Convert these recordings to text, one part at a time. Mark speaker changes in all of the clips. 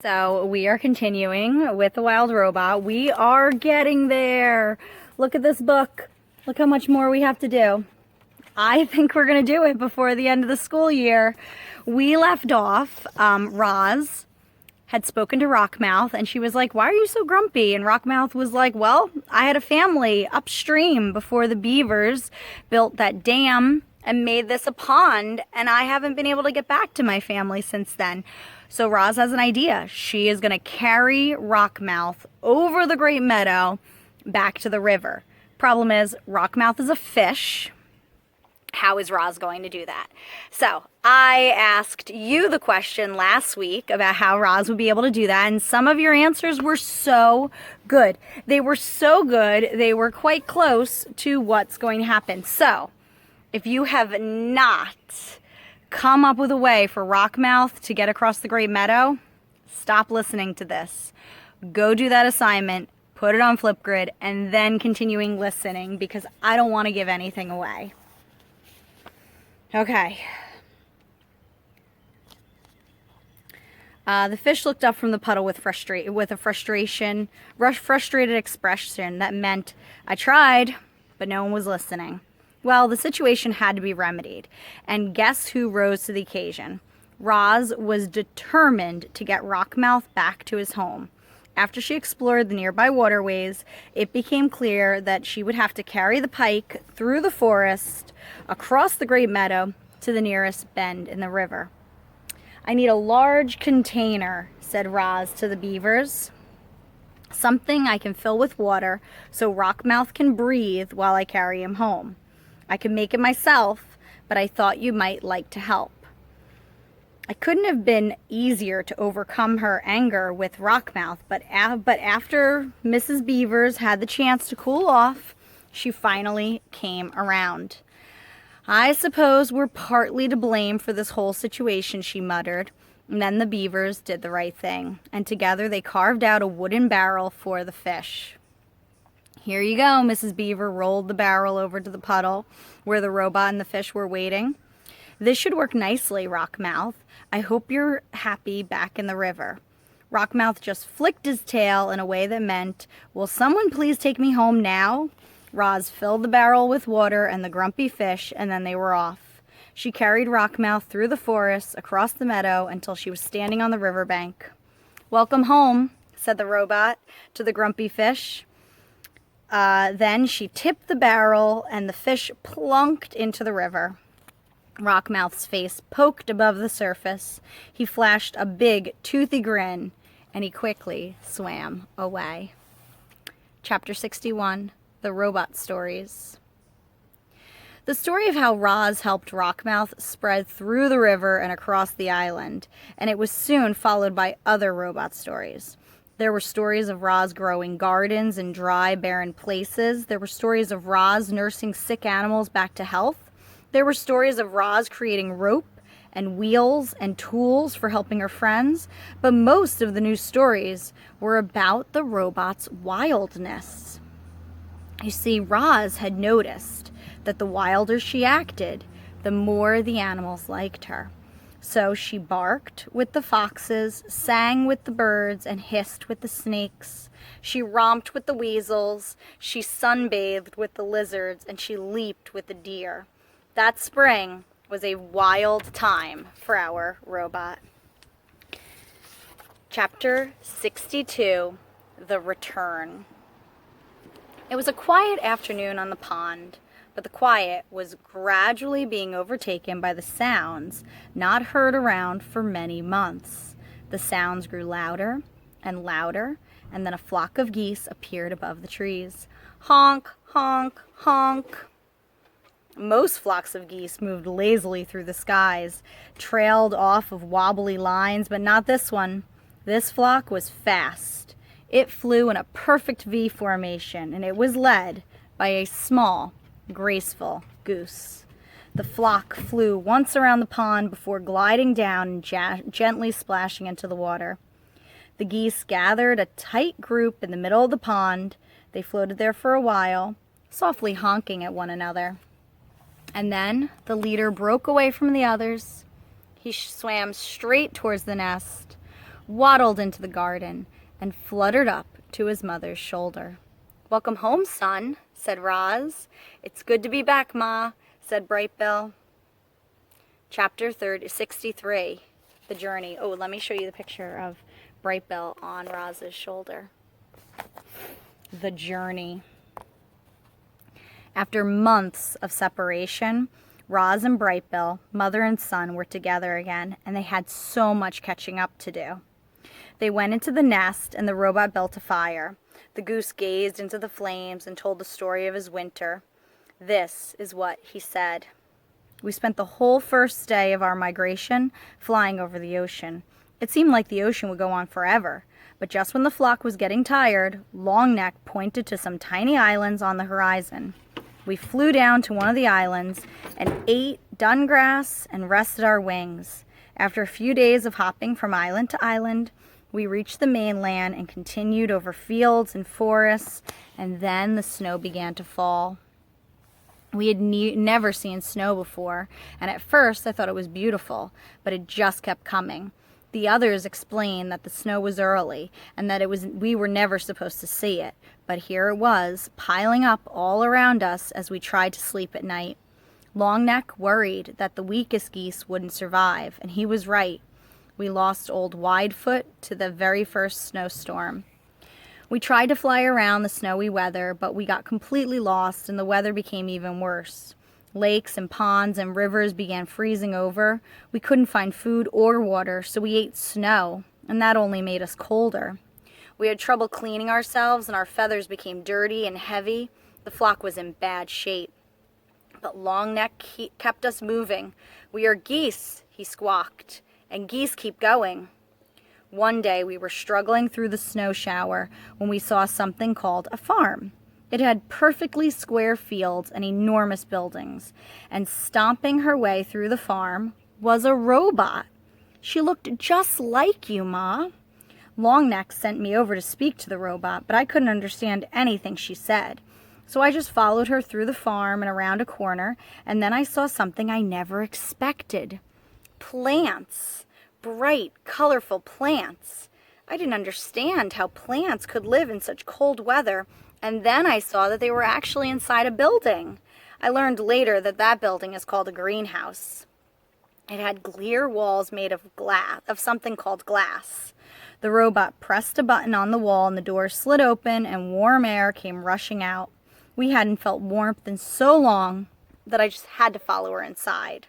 Speaker 1: So we are continuing with The Wild Robot. We are getting there. Look at this book. Look how much more we have to do. I think we're going to do it before the end of the school year. We left off, Roz had spoken to Rockmouth and she was like, "Why are you so grumpy?" And Rockmouth was like, "Well, I had a family upstream before the beavers built that dam and made this a pond, and I haven't been able to get back to my family since then." So Roz has an idea. She is going to carry Rockmouth over the Great Meadow back to the river. Problem is, Rockmouth is a fish. How is Roz going to do that? So I asked you the question last week about how Roz would be able to do that, and some of your answers were so good. They were so good, they were quite close to what's going to happen. So if you have not come up with a way for Rockmouth to get across the Great Meadow, stop listening to this. Go do that assignment, put it on Flipgrid, and then continuing listening, because I don't want to give anything away. Okay. The fish looked up from the puddle with a frustrated expression that meant, "I tried, but no one was listening." Well, the situation had to be remedied, and guess who rose to the occasion? Roz was determined to get Rockmouth back to his home. After she explored the nearby waterways, it became clear that she would have to carry the pike through the forest, across the Great Meadow, to the nearest bend in the river. "I need a large container," said Roz to the beavers. "Something I can fill with water so Rockmouth can breathe while I carry him home. I can make it myself, but I thought you might like to help." It couldn't have been easier to overcome her anger with Rockmouth, but after Mrs. Beavers had the chance to cool off, she finally came around. "I suppose we're partly to blame for this whole situation," she muttered. And then the beavers did the right thing, and together they carved out a wooden barrel for the fish. "Here you go." Mrs. Beaver rolled the barrel over to the puddle where the robot and the fish were waiting. "This should work nicely, Rockmouth. I hope you're happy back in the river." Rockmouth just flicked his tail in a way that meant, "Will someone please take me home now?" Roz filled the barrel with water and the grumpy fish, and then they were off. She carried Rockmouth through the forest, across the meadow, until she was standing on the riverbank. "Welcome home," said the robot to the grumpy fish. Then she tipped the barrel, and the fish plunked into the river. Rockmouth's face poked above the surface. He flashed a big, toothy grin, and he quickly swam away. Chapter 61, The Robot Stories. The story of how Roz helped Rockmouth spread through the river and across the island, and it was soon followed by other robot stories. There were stories of Roz growing gardens in dry, barren places. There were stories of Roz nursing sick animals back to health. There were stories of Roz creating rope and wheels and tools for helping her friends. But most of the new stories were about the robot's wildness. You see, Roz had noticed that the wilder she acted, the more the animals liked her. So she barked with the foxes, sang with the birds, and hissed with the snakes. She romped with the weasels, she sunbathed with the lizards, and she leaped with the deer. That spring was a wild time for our robot. Chapter 62, The Return. It was a quiet afternoon on the pond, but the quiet was gradually being overtaken by the sounds not heard around for many months. The sounds grew louder and louder, and then a flock of geese appeared above the trees. Honk, honk, honk. Most flocks of geese moved lazily through the skies, trailed off of wobbly lines, but not this one. This flock was fast. It flew in a perfect V formation, and it was led by a small, graceful goose. The flock flew once around the pond before gliding down and gently splashing into the water. The geese gathered a tight group in the middle of the pond. They floated there for a while, softly honking at one another. And then the leader broke away from the others. He swam straight towards the nest. waddled into the garden, and fluttered up to his mother's shoulder. "Welcome home, son," said Roz. "It's good to be back, Ma," said Brightbill. Chapter 63, The Journey. Oh, let me show you the picture of Brightbill on Roz's shoulder. The Journey. After months of separation, Roz and Brightbill, mother and son, were together again, and they had so much catching up to do. They went into the nest, and the robot built a fire. The goose gazed into the flames and told the story of his winter. This is what he said. "We spent the whole first day of our migration flying over the ocean. It seemed like the ocean would go on forever, but just when the flock was getting tired, Longneck pointed to some tiny islands on the horizon. We flew down to one of the islands and ate dun grass and rested our wings. After a few days of hopping from island to island, we reached the mainland and continued over fields and forests, and then the snow began to fall. We had never seen snow before, and at first I thought it was beautiful, but it just kept coming. The others explained that the snow was early and that we were never supposed to see it, but here it was, piling up all around us as we tried to sleep at night. Longneck worried that the weakest geese wouldn't survive, and he was right. We lost old Widefoot to the very first snowstorm. We tried to fly around the snowy weather, but we got completely lost and the weather became even worse. Lakes and ponds and rivers began freezing over. We couldn't find food or water, so we ate snow, and that only made us colder. We had trouble cleaning ourselves, and our feathers became dirty and heavy. The flock was in bad shape. But Longneck kept us moving. "We are geese," he squawked, "and geese keep going." One day we were struggling through the snow shower when we saw something called a farm. It had perfectly square fields and enormous buildings, and stomping her way through the farm was a robot. She looked just like you, Ma. Longneck sent me over to speak to the robot, but I couldn't understand anything she said. So I just followed her through the farm and around a corner, and then I saw something I never expected. Plants. Bright, colorful plants. I didn't understand how plants could live in such cold weather, and then I saw that they were actually inside a building. I learned later that that building is called a greenhouse. It had clear walls made of something called glass. The robot pressed a button on the wall and the door slid open and warm air came rushing out. We hadn't felt warmth in so long that I just had to follow her inside.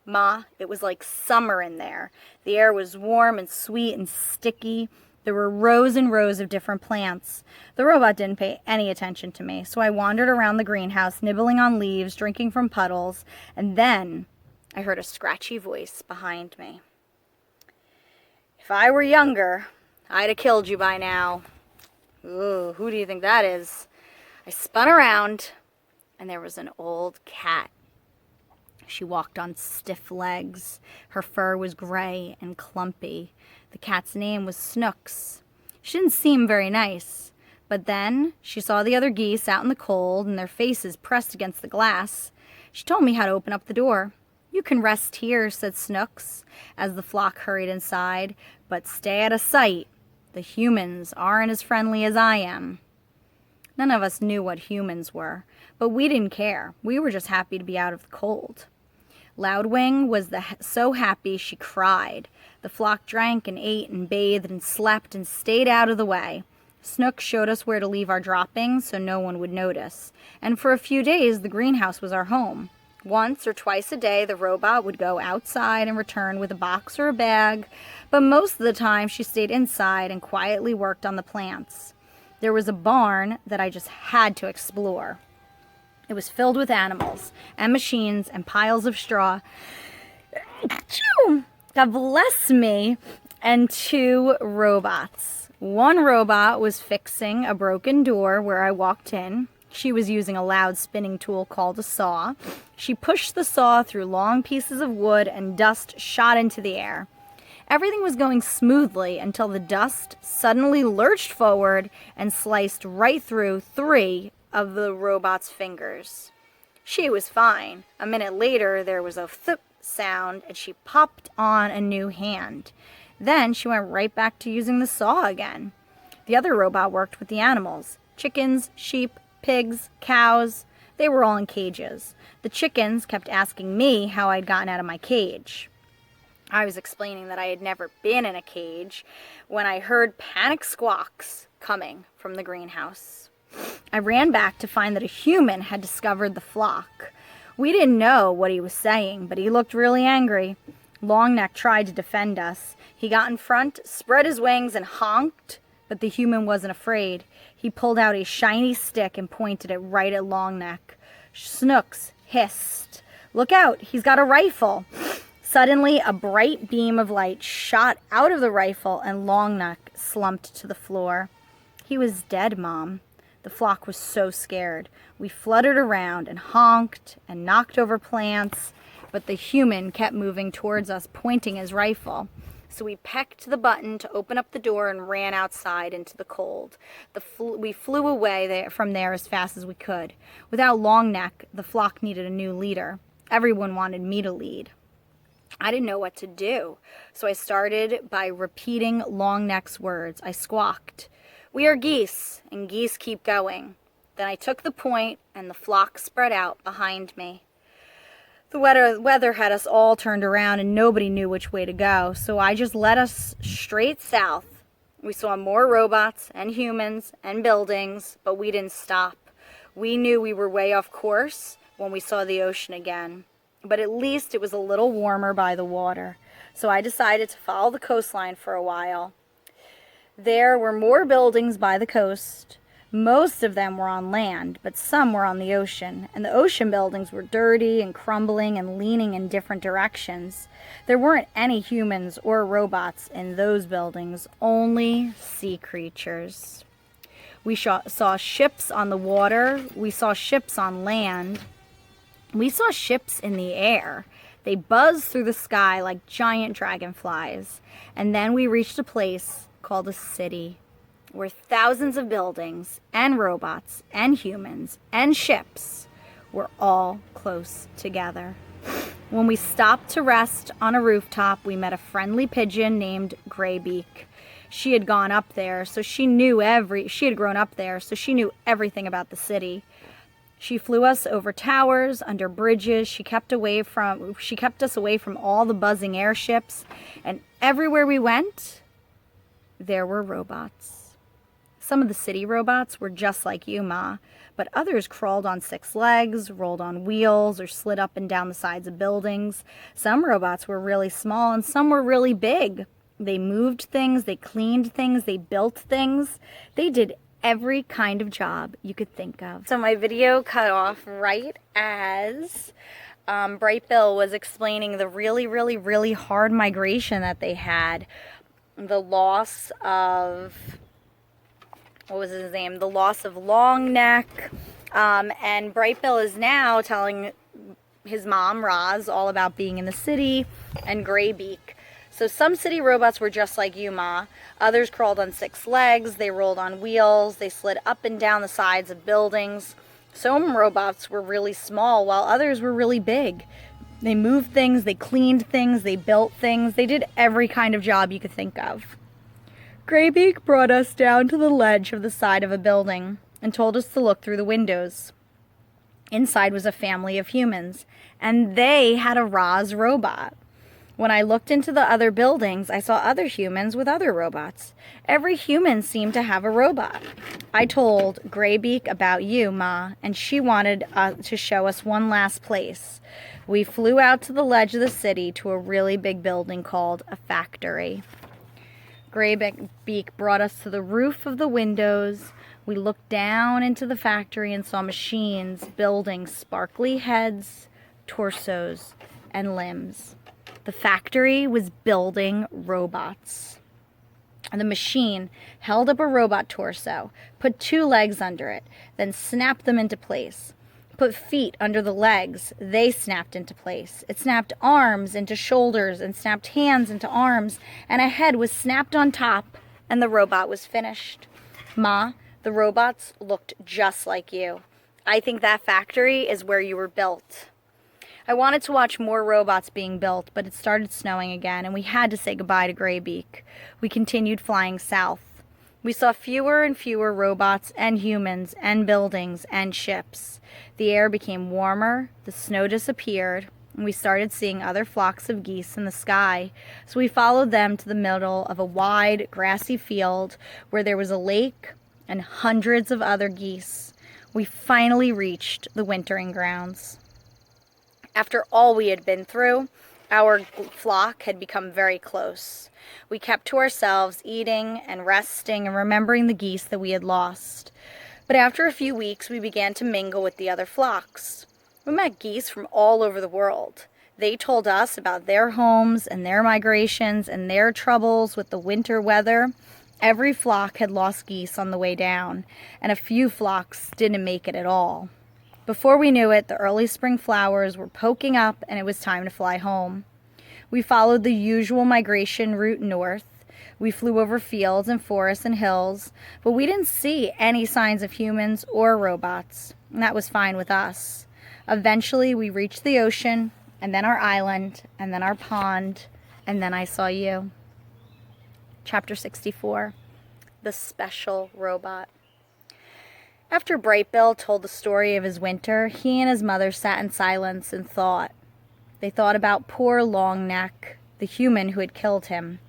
Speaker 1: Ma, it was like summer in there. The air was warm and sweet and sticky. There were rows and rows of different plants. The robot didn't pay any attention to me, so I wandered around the greenhouse, nibbling on leaves, drinking from puddles, and then I heard a scratchy voice behind me. "If I were younger, I'd have killed you by now." Ooh, who do you think that is? I spun around, and there was an old cat. She walked on stiff legs. Her fur was gray and clumpy. The cat's name was Snooks. She didn't seem very nice, but then she saw the other geese out in the cold and their faces pressed against the glass. She told me how to open up the door. "You can rest here," said Snooks, as the flock hurried inside, "but stay out of sight. The humans aren't as friendly as I am." None of us knew what humans were, but we didn't care. We were just happy to be out of the cold. Loudwing was so happy she cried. The flock drank and ate and bathed and slept and stayed out of the way. Snook showed us where to leave our droppings so no one would notice. And for a few days, the greenhouse was our home. Once or twice a day, the robot would go outside and return with a box or a bag, but most of the time she stayed inside and quietly worked on the plants. There was a barn that I just had to explore. It was filled with animals and machines and piles of straw. God bless me. And 2 robots. One robot was fixing a broken door where I walked in. She was using a loud spinning tool called a saw. She pushed the saw through long pieces of wood and dust shot into the air. Everything was going smoothly until the dust suddenly lurched forward and sliced right through 3 of the robot's fingers. She was fine. A minute later, there was a thump sound, and she popped on a new hand. Then she went right back to using the saw again. The other robot worked with the animals. Chickens, sheep, pigs, cows. They were all in cages. The chickens kept asking me how I'd gotten out of my cage. I was explaining that I had never been in a cage when I heard panic squawks coming from the greenhouse. I ran back to find that a human had discovered the flock. We didn't know what he was saying, but he looked really angry. Longneck tried to defend us. He got in front, spread his wings, and honked, but the human wasn't afraid. He pulled out a shiny stick and pointed it right at Longneck. Snooks hissed. "Look out, he's got a rifle." Suddenly, a bright beam of light shot out of the rifle and Longneck slumped to the floor. He was dead, Mom. The flock was so scared. We fluttered around and honked and knocked over plants, but the human kept moving towards us, pointing his rifle. So we pecked the button to open up the door and ran outside into the cold. We flew away from there as fast as we could. Without Longneck, the flock needed a new leader. Everyone wanted me to lead. I didn't know what to do, so I started by repeating Longneck's words. I squawked, "We are geese, and geese keep going." Then I took the point, and the flock spread out behind me. The weather had us all turned around, and nobody knew which way to go, so I just led us straight south. We saw more robots and humans and buildings, but we didn't stop. We knew we were way off course when we saw the ocean again. But at least it was a little warmer by the water, so I decided to follow the coastline for a while. There were more buildings by the coast. Most of them were on land, but some were on the ocean, and the ocean buildings were dirty and crumbling and leaning in different directions. There weren't any humans or robots in those buildings, only sea creatures. We saw ships on the water, we saw ships on land. We saw ships in the air. They buzzed through the sky like giant dragonflies. And then we reached a place called a city, where thousands of buildings and robots and humans and ships were all close together. When we stopped to rest on a rooftop, we met a friendly pigeon named Graybeak. She had gone up there, so she had grown up there, so she knew everything about the city. She flew us over towers, under bridges. She kept us away from all the buzzing airships. And everywhere we went, there were robots. Some of the city robots were just like you, Ma, but others crawled on 6 legs, rolled on wheels, or slid up and down the sides of buildings. Some robots were really small and some were really big. They moved things, they cleaned things, they built things. They did every kind of job you could think of. So my video cut off right as Bright Bill was explaining the really hard migration that they had. The loss of, what was his name? The loss of Longneck. And Bright Bill is now telling his mom, Roz, all about being in the city, and Graybeak. So some city robots were just like you, Ma. Others crawled on 6 legs, they rolled on wheels, they slid up and down the sides of buildings. Some robots were really small, while others were really big. They moved things, they cleaned things, they built things, they did every kind of job you could think of. Graybeak brought us down to the ledge of the side of a building and told us to look through the windows. Inside was a family of humans, and they had a Roz robot. When I looked into the other buildings, I saw other humans with other robots. Every human seemed to have a robot. I told Graybeak about you, Ma, and she wanted to show us one last place. We flew out to the ledge of the city to a really big building called a factory. Graybeak brought us to the roof of the windows. We looked down into the factory and saw machines building sparkly heads, torsos, and limbs. The factory was building robots. The machine held up a robot torso, put 2 legs under it, then snapped them into place. Put feet under the legs, they snapped into place. It snapped arms into shoulders and snapped hands into arms, and a head was snapped on top, and the robot was finished. Ma, the robots looked just like you. I think that factory is where you were built. I wanted to watch more robots being built, but it started snowing again, and we had to say goodbye to Graybeak. We continued flying south. We saw fewer and fewer robots and humans and buildings and ships. The air became warmer, the snow disappeared, and we started seeing other flocks of geese in the sky. So we followed them to the middle of a wide, grassy field where there was a lake and hundreds of other geese. We finally reached the wintering grounds. After all we had been through, our flock had become very close. We kept to ourselves, eating and resting and remembering the geese that we had lost. But after a few weeks, we began to mingle with the other flocks. We met geese from all over the world. They told us about their homes and their migrations and their troubles with the winter weather. Every flock had lost geese on the way down, and a few flocks didn't make it at all. Before we knew it, the early spring flowers were poking up and it was time to fly home. We followed the usual migration route north. We flew over fields and forests and hills, but we didn't see any signs of humans or robots, and that was fine with us. Eventually, we reached the ocean, and then our island, and then our pond, and then I saw you. Chapter 64, The Special Robot. After Brightbill told the story of his winter, he and his mother sat in silence and thought. They thought about poor Longneck, the human who had killed him.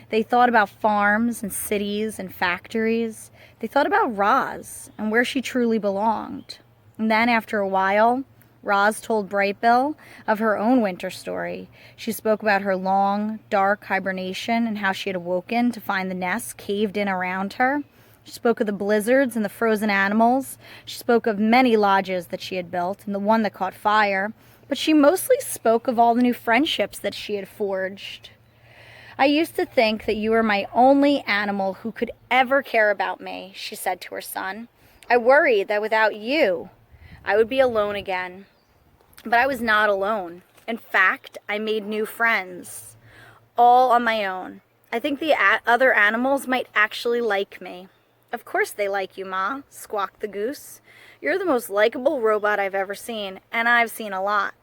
Speaker 1: They thought about farms and cities and factories. They thought about Roz and where she truly belonged. And then after a while, Roz told Brightbill of her own winter story. She spoke about her long, dark hibernation and how she had awoken to find the nest caved in around her. She spoke of the blizzards and the frozen animals. She spoke of many lodges that she had built and the one that caught fire. But she mostly spoke of all the new friendships that she had forged. I used to think that you were my only animal who could ever care about me, she said to her son. I worried that without you, I would be alone again. But I was not alone. In fact, I made new friends, all on my own. I think the other animals might actually like me. Of course they like you, Ma, squawked the goose. You're the most likable robot I've ever seen, and I've seen a lot.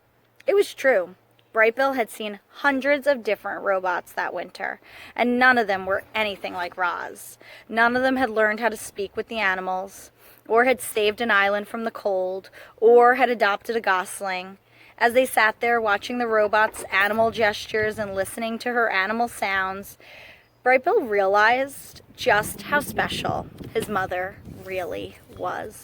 Speaker 1: It was true. Brightbill had seen hundreds of different robots that winter, and none of them were anything like Roz. None of them had learned how to speak with the animals, or had saved an island from the cold, or had adopted a gosling. As they sat there watching the robot's animal gestures and listening to her animal sounds, Brightbill realized just how special his mother really was.